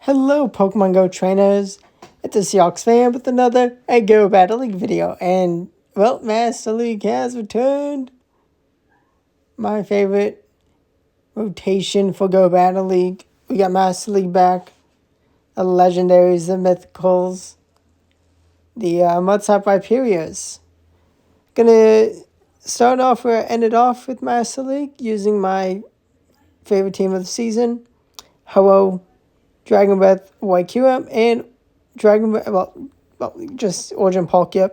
Hello, Pokemon Go trainers. It's a Seahawks fan with another Go Battle League video. And, well, Master League has returned. My favorite rotation for Go Battle League. We got Master League back. The Legendaries, the Mythicals, the Mudslap Rhyperiors. Gonna start off where I ended off with Master League using my favorite team of the season. Hello. Dragon Breath, White Kyurem, and Dragon Breath, just Origin Palkia.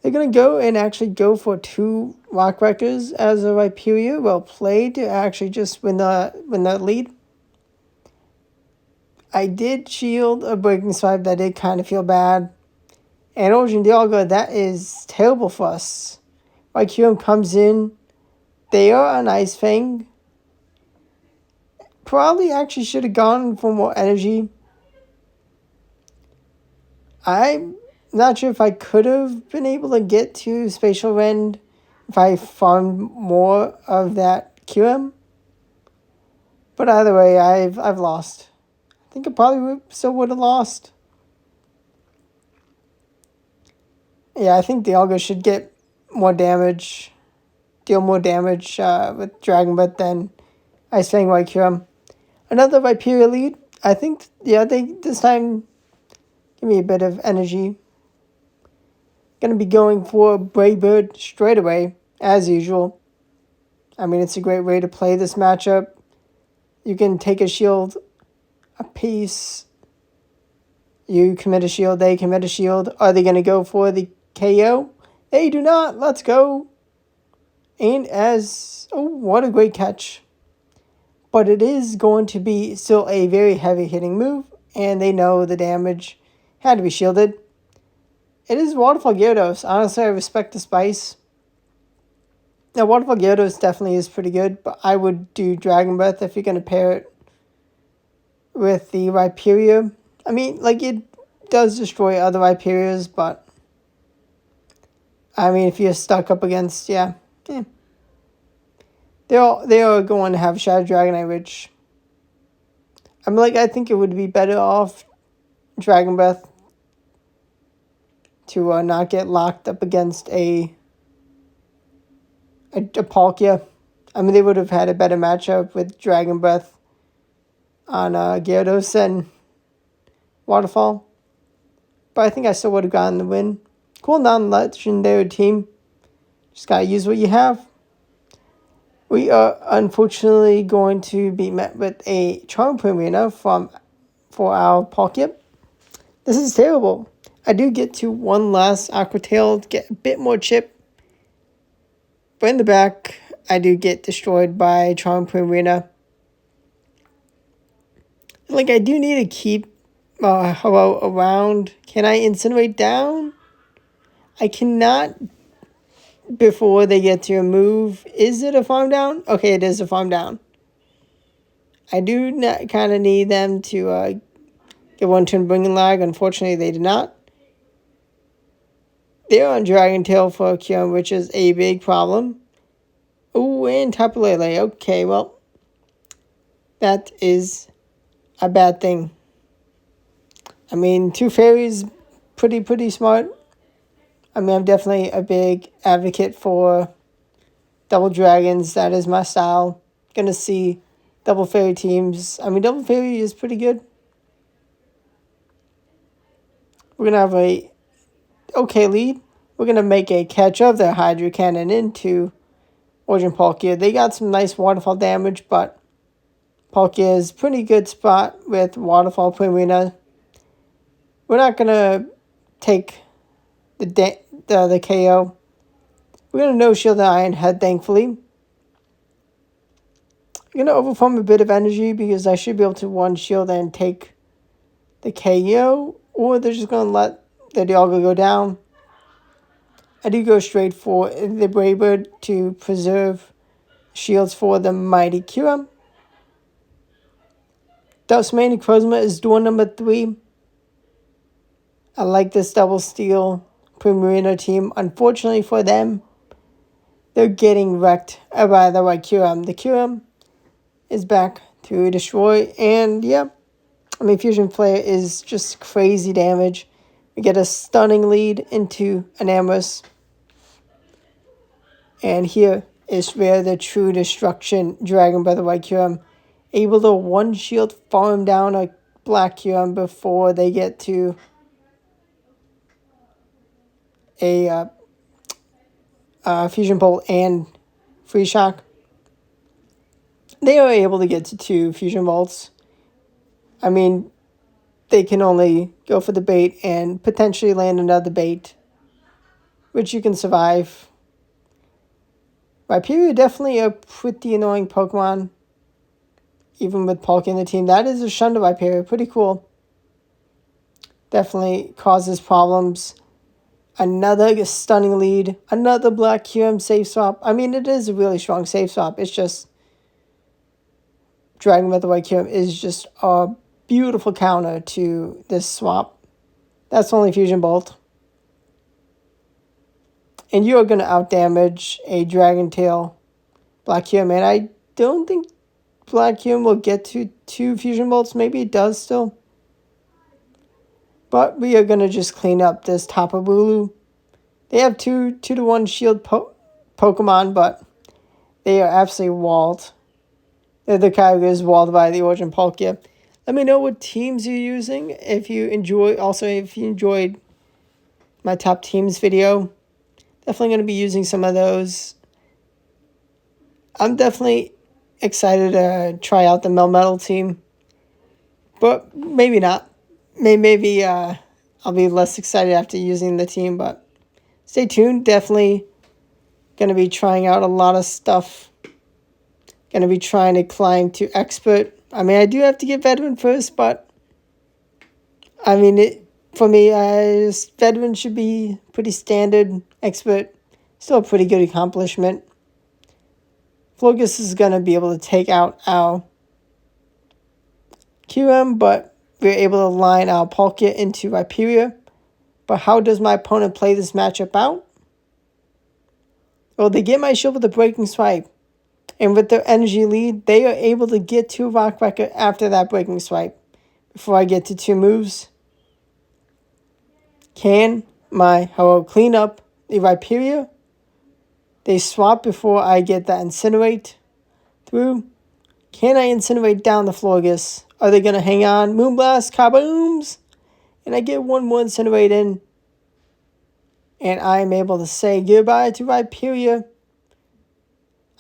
They're going to go and actually go for 2 Rock Wreckers as a Rhyperior. Well played to actually just win the lead. I did shield a Breaking Swipe. That did kind of feel bad. And Origin Dialga, that is terrible for us. White Kyurem comes in. They are an Ice Fang. Probably actually should have gone for more energy. I'm not sure if I could have been able to get to Spatial Rend if I farmed more of that Kyurem. But either way, I've lost. I think I probably still would have lost. Yeah, I think Dialga should get more damage. Deal more damage with Dragon Breath than Ice Fang White Kyurem. Another Rhyperior lead. I think, yeah, they this time give me a bit of energy. Going to be going for Brave Bird straight away, as usual. I mean, it's a great way to play this matchup. You can take a shield, a piece. You commit a shield, they commit a shield. Are they going to go for the KO? They do not. Let's go. And oh, what a great catch. But it is going to be still a very heavy hitting move, and they know the damage had to be shielded. It is Waterfall Gyarados. Honestly, I respect the spice. Now, Waterfall Gyarados definitely is pretty good, but I would do Dragon Breath if you're going to pair it with the Rhyperior. I mean, like, it does destroy other Rhyperiors, but I mean, if you're stuck up against, yeah. They are going to have Shadow Dragonite, which I think it would be better off Dragon Breath to not get locked up against a Palkia. I mean, they would have had a better matchup with Dragon Breath on Gyarados and Waterfall. But I think I still would have gotten the win. Cool non-legendary team. Just gotta use what you have. We are unfortunately going to be met with a Charm Premier for our Palkia. This is terrible. I do get to one last Aqua Tail to get a bit more chip. But in the back, I do get destroyed by Charm Premier. Like, I do need to keep Hello around. Can I Incinerate down? I cannot before they get to a move. Is it a farm down? Okay, it is a farm down. I do kind of need them to get one turn bringing lag. Unfortunately, they did not. They're on Dragon Tail for Kyurem, which is a big problem. Ooh, and Tapu Lele. Okay, well, that is a bad thing. I mean, 2 fairies, pretty smart. I mean, I'm definitely a big advocate for double dragons. That is my style. Gonna see double fairy teams. I mean, double fairy is pretty good. We're gonna have a okay lead. We're gonna make a catch of their Hydro Cannon into Origin Palkia. They got some nice waterfall damage, but Palkia is pretty good spot with Waterfall Premier. We're not gonna take the KO. We're going to no-shield the Iron Head, thankfully. I'm going to overform a bit of energy because I should be able to one-shield and take the KO. Or they're just going to let the Dialga go down. I do go straight for the Brave Bird to preserve shields for the mighty Kyurem. Dustmane Necrozma is door number 3. I like this double steal Primarina team. Unfortunately for them, they're getting wrecked by the White Kyurem. The Kyurem is back to destroy, and yep, I mean, Fusion Flare is just crazy damage. We get a stunning lead into Enamorus. And here is where the true destruction Dragon Breath of White Kyurem able to one shield farm down a black Kyurem before they get to a Fusion Bolt and Free Shock. They are able to get to 2 Fusion Bolts. I mean, they can only go for the bait and potentially land another bait, which you can survive. Rhyperior definitely a pretty annoying Pokemon, even with Palkia in the team. That is a Shunda Rhyperior, pretty cool. Definitely causes problems. Another stunning lead, another Black Kyurem safe swap. I mean, it is a really strong safe swap. It's just Dragon Breath of White Kyurem is just a beautiful counter to this swap. That's only Fusion Bolt. And you are going to outdamage a Dragon Tail Black Kyurem. And I don't think Black Kyurem will get to 2 Fusion Bolts. Maybe it does still. But we are going to just clean up this Tapu Bulu. They have 2-to-1 shield Pokemon, but they are absolutely walled. The character is walled by the Origin Palkia. Let me know what teams you're using. If you enjoyed my top teams video. Definitely going to be using some of those. I'm definitely excited to try out the Melmetal team. But maybe not. Maybe I'll be less excited after using the team, but stay tuned. Definitely going to be trying out a lot of stuff. Going to be trying to climb to Expert. I mean, I do have to get Veteran first, but I mean, for me, Veteran should be pretty standard. Expert, still a pretty good accomplishment. Florges is going to be able to take out our Kyurem, but we're able to line our Palkia into Rhyperior. But how does my opponent play this matchup out? Well, they get my shield with a Breaking Swipe. And with their energy lead, they are able to get to Rock Wrecker after that Breaking Swipe. Before I get to 2 moves. Can my Ho-Oh clean up the Rhyperior? They swap before I get that Incinerate through. Can I Incinerate down the Florges? Are they going to hang on? Moonblast, kabooms! And I get 1 more Incinerate in. And I am able to say goodbye to Rhyperior.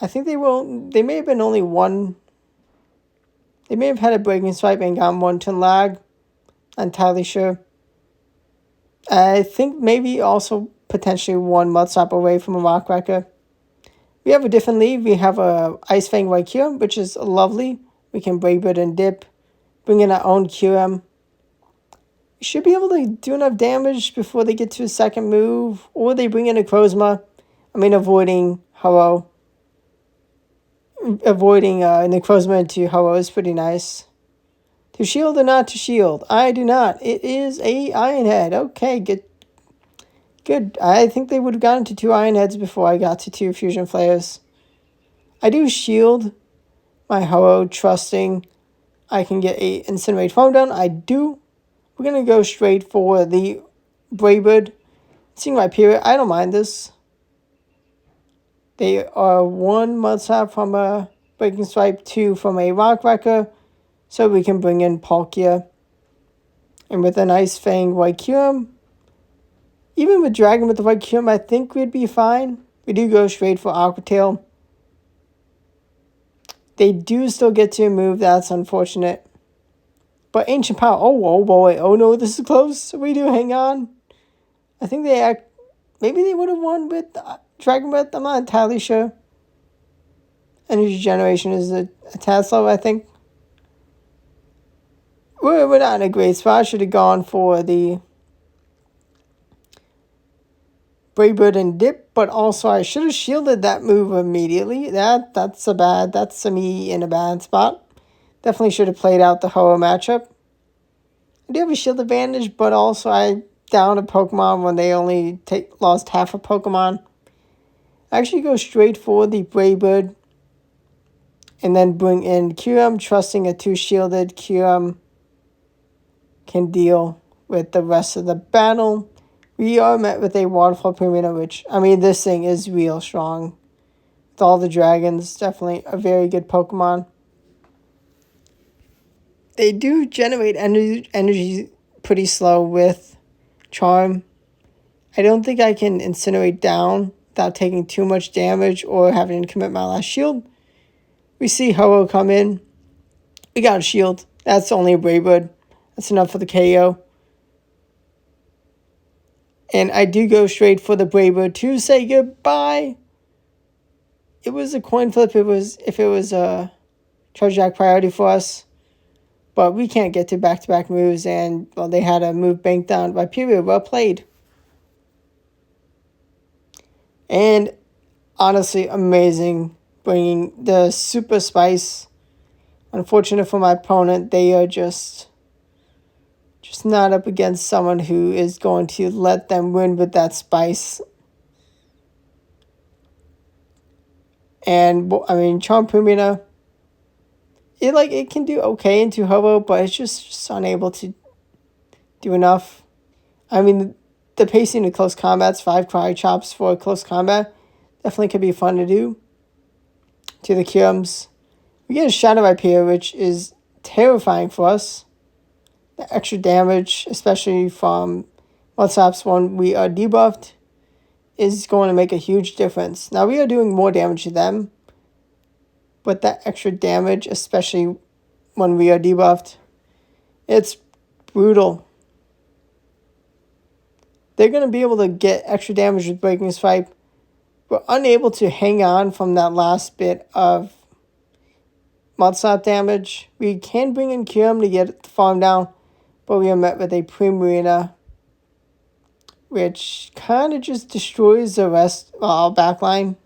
I think they may have been only 1. They may have had a Breaking Swipe and gotten 1 turn lag. Not entirely sure. I think maybe also potentially 1 Mud Slap away from a Rock Wrecker. We have a different lead. We have a Ice Fang White Kyurem, which is lovely. We can Brave Bird and Dip. Bring in our own Kyurem. We should be able to do enough damage before they get to a second move. Or they bring in a Crozma. I mean, avoiding Ho-Oh. Avoiding Necrozma into Ho-Oh is pretty nice. To shield or not to shield? I do not. It is a Iron Head. Okay, good. I think they would have gotten to 2 Iron Heads before I got to 2 Fusion Flares. I do shield my Ho-Oh, trusting I can get a Incinerate Foam down. I do. We're going to go straight for the Brave Bird. Seeing my period, I don't mind this. They are 1 Mud Slap from a Breaking Swipe, 2 from a Rock Wrecker. So we can bring in Palkia. And with an Ice Fang White Kyurem, even with Dragon with the White Kyurem, I think we'd be fine. We do go straight for Aqua Tail. They do still get to move. That's unfortunate. But Ancient Power. Oh boy. Oh no, this is close. We do hang on. I think maybe they would have won with Dragon Breath. I'm not entirely sure. Energy Generation is a tad slow, I think. We're not in a great spot. I should have gone for the Brave Bird and Dip, but also I should have shielded that move immediately. That's me in a bad spot. Definitely should have played out the Ho-Oh matchup. I do have a shield advantage, but also I downed a Pokemon when they only lost half a Pokemon. I actually go straight for the Brave Bird and then bring in Kyurem, trusting a 2 shielded Kyurem can deal with the rest of the battle. We are met with a Waterfall Premier, which, I mean, this thing is real strong. With all the dragons, definitely a very good Pokemon. They do generate energy pretty slow with Charm. I don't think I can Incinerate down without taking too much damage or having to commit my last shield. We see Ho-Oh come in. We got a shield. That's only a Brave Bird. That's enough for the KO. And I do go straight for the Brave Bird to say goodbye. It was a coin flip. If it was a Charge Jack priority for us. But we can't get to back-to-back moves. And, well, they had a move banked down by Period. Well played. And honestly, amazing bringing the Super Spice. Unfortunate for my opponent, they are just not up against someone who is going to let them win with that Spice. And, I mean, Charm Pumina, it can do okay into Ho-Oh, but it's just unable to do enough. I mean, the pacing in close combat's 5 Cry Chops for close combat definitely could be fun to do. To the Kyurems. We get a Shadow Viper, which is terrifying for us. The extra damage, especially from WhatsApp's when we are debuffed, is going to make a huge difference. Now, we are doing more damage to them, but that extra damage, especially when we are debuffed, it's brutal. They're going to be able to get extra damage with Breaking Swipe. We're unable to hang on from that last bit of Mudslap damage. We can bring in Kyurem to get the farm down, but we are met with a Primarina, which kind of just destroys the rest of our backline.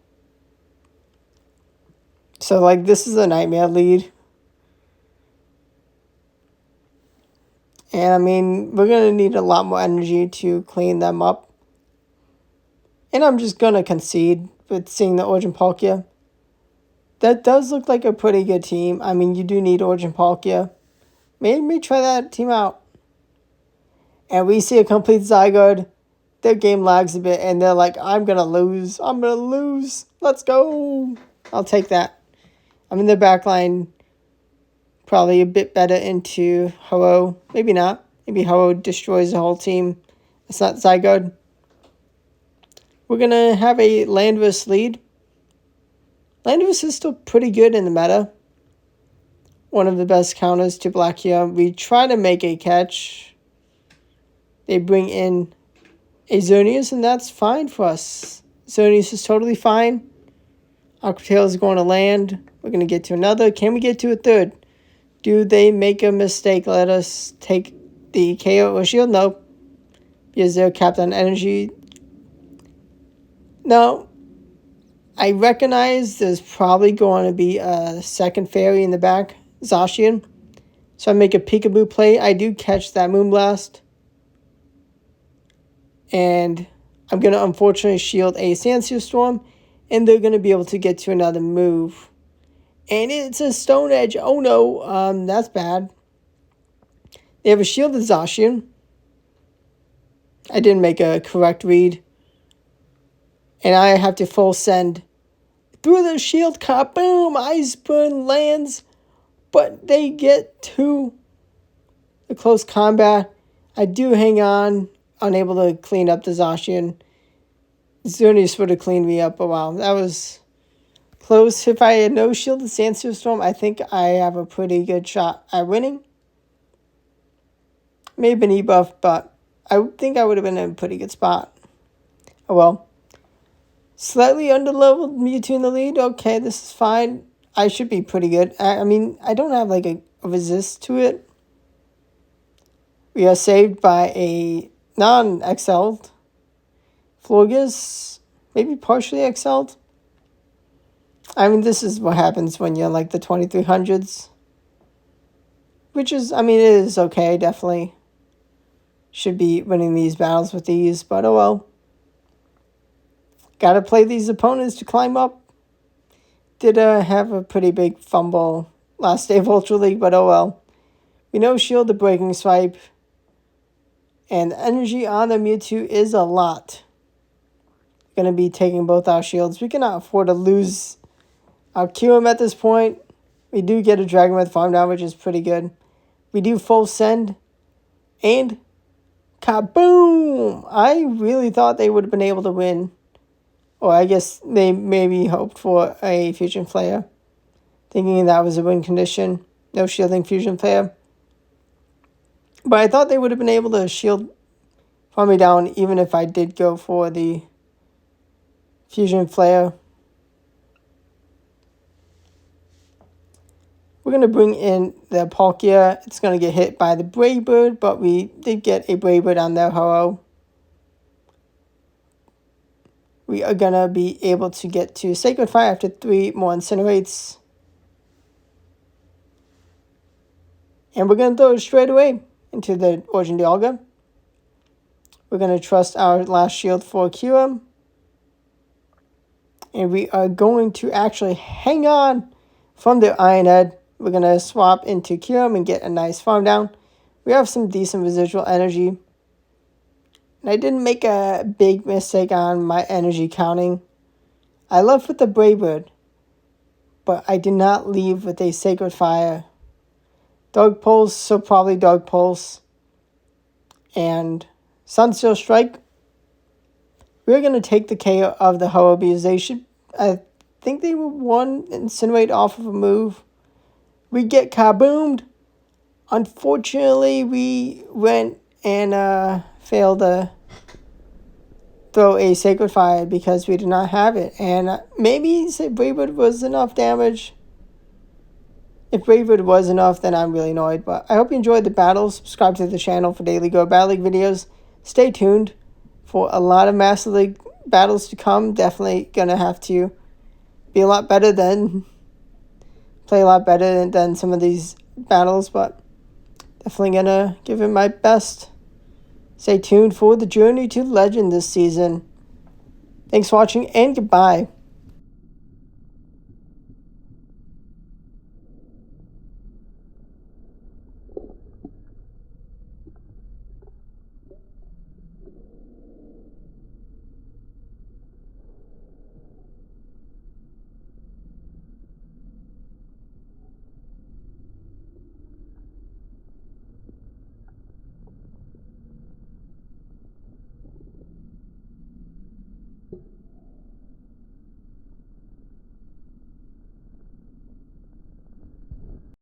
So, this is a nightmare lead. And, I mean, we're going to need a lot more energy to clean them up. And I'm just going to concede with seeing the Origin Palkia. That does look like a pretty good team. I mean, you do need Origin Palkia. Maybe try that team out. And we see a complete Zygarde. Their game lags a bit, and they're like, I'm going to lose. I'm going to lose. Let's go. I'll take that. I mean, their backline probably a bit better into Ho-Oh. Maybe not. Maybe Ho-Oh destroys the whole team. It's not Zygarde. We're going to have a Landorus lead. Landorus is still pretty good in the meta. One of the best counters to Blackheart. We try to make a catch. They bring in a Xerneas, and that's fine for us. Xerneas is totally fine. Aquatail is going to land. We're going to get to another. Can we get to a third? Do they make a mistake? Let us take the KO or shield? No. Because they're capped on energy. Now, I recognize there's probably going to be a second fairy in the back, Zacian. So I make a peekaboo play. I do catch that Moonblast. And I'm going to unfortunately shield a Sandseal Storm. And they're going to be able to get to another move. And it's a Stone Edge. Oh no, that's bad. They have a shielded Zacian. I didn't make a correct read. And I have to full send through the shield cut. Boom! Ice Burn lands. But they get to the close combat. I do hang on. Unable to clean up the Zacian. Xerneas would have cleaned me up. But wow, that was close. If I had no shielded Sandseal Storm, I think I have a pretty good shot at winning. Maybe an E-buff, but I think I would have been in a pretty good spot. Oh well. Slightly underleveled Mewtwo in the lead. Okay, this is fine. I should be pretty good. I mean, I don't have a resist to it. We are saved by a non-excelled Florges. Maybe partially excelled. I mean, this is what happens when you're the 2300s. Which is, I mean, it is okay, definitely. Should be winning these battles with these, but oh well. Gotta play these opponents to climb up. Did have a pretty big fumble last day of Ultra League, but oh well. We know shield the Breaking Swipe. And the energy on the Mewtwo is a lot. Going to be taking both our shields. We cannot afford to lose our Kyurem at this point. We do get a Dragon Breath farm down, which is pretty good. We do full send. And kaboom! I really thought they would have been able to win. Or I guess they maybe hoped for a Fusion Flare. Thinking that was a win condition. No shielding Fusion Flare. But I thought they would have been able to shield farm me down even if I did go for the Fusion Flare. We're going to bring in the Palkia. It's going to get hit by the Brave Bird, but we did get a Brave Bird on their Ho-Oh. We are going to be able to get to Sacred Fire after 3 more Incinerates. And we're going to throw it straight away into the Origin Dialga. We're going to trust our last shield for Kyurem. And we are going to actually hang on from the Iron Head. We're going to swap into Kyurem and get a nice farm down. We have some decent residual energy. And I didn't make a big mistake on my energy counting. I left with the Brave Bird, but I did not leave with a Sacred Fire. Dog Pulse, so probably Dog Pulse. And Sunsteel Strike. We're going to take the KO of the Ho-Oh because they should, I think they were one Incinerate off of a move. We get kaboomed. Unfortunately, we went and failed to throw a Sacred Fire because we did not have it. And maybe Brave Bird was enough damage. If Brave Bird was enough, then I'm really annoyed. But I hope you enjoyed the battle. Subscribe to the channel for daily Go Battle League videos. Stay tuned for a lot of Master League battles to come. Definitely going to have to be a lot better than... play a lot better than some of these battles. But definitely going to give it my best. Stay tuned for the journey to legend this season. Thanks for watching and goodbye.